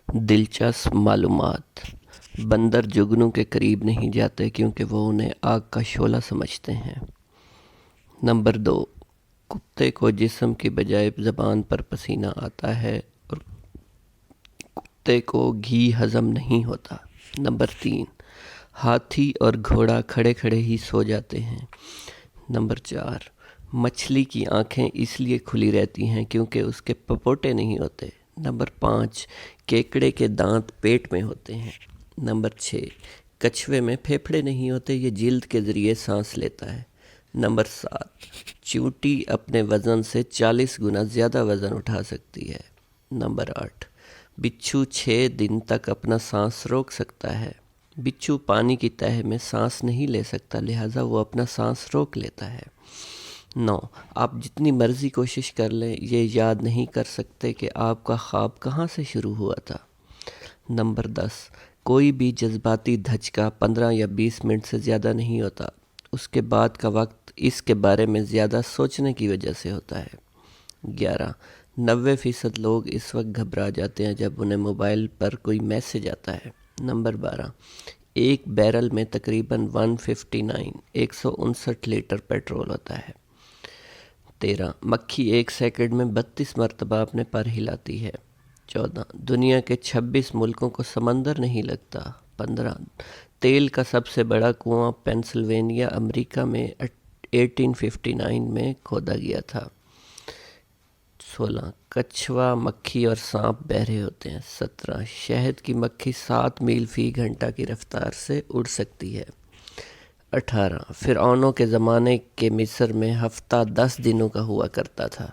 دلچسپ معلومات: بندر جگنو کے قریب نہیں جاتے کیونکہ وہ انہیں آگ کا شعلہ سمجھتے ہیں۔ نمبر 2، کتے کو جسم کی بجائے زبان پر پسینہ آتا ہے اور کتے کو گھی ہضم نہیں ہوتا۔ نمبر 3، ہاتھی اور گھوڑا کھڑے کھڑے ہی سو جاتے ہیں۔ نمبر 4، مچھلی کی آنکھیں اس لیے کھلی رہتی ہیں کیونکہ اس کے پپوٹے نہیں ہوتے۔ نمبر 5، کیکڑے کے دانت پیٹ میں ہوتے ہیں۔ نمبر 6، کچھوے میں پھیپھڑے نہیں ہوتے، یہ جلد کے ذریعے سانس لیتا ہے۔ نمبر 7، چیونٹی اپنے وزن سے 40 گنا زیادہ وزن اٹھا سکتی ہے۔ نمبر 8، بچھو 6 دن تک اپنا سانس روک سکتا ہے۔ بچھو پانی کی تہہ میں سانس نہیں لے سکتا، لہٰذا وہ اپنا سانس روک لیتا ہے۔ 9، آپ جتنی مرضی کوشش کر لیں یہ یاد نہیں کر سکتے کہ آپ کا خواب کہاں سے شروع ہوا تھا۔ نمبر 10، کوئی بھی جذباتی دھچکا 15 یا 20 منٹ سے زیادہ نہیں ہوتا، اس کے بعد کا وقت اس کے بارے میں زیادہ سوچنے کی وجہ سے ہوتا ہے۔ 11، 90% لوگ اس وقت گھبرا جاتے ہیں جب انہیں موبائل پر کوئی میسج آتا ہے۔ نمبر 12، ایک بیرل میں تقریباً 159 لیٹر پیٹرول ہوتا ہے۔ 13، مکھی ایک سیکنڈ میں 32 مرتبہ اپنے پر ہلاتی ہے۔ 14، دنیا کے 26 ملکوں کو سمندر نہیں لگتا۔ 15، تیل کا سب سے بڑا کنواں پینسلوینیا، امریکہ میں 1859 میں کھودا گیا تھا۔ 16، کچھوا، مکھی اور سانپ بہرے ہوتے ہیں۔ 17، شہد کی مکھی 7 میل فی گھنٹہ کی رفتار سے اڑ سکتی ہے۔ 18، فرعونوں کے زمانے کے مصر میں ہفتہ 10 دنوں کا ہوا کرتا تھا۔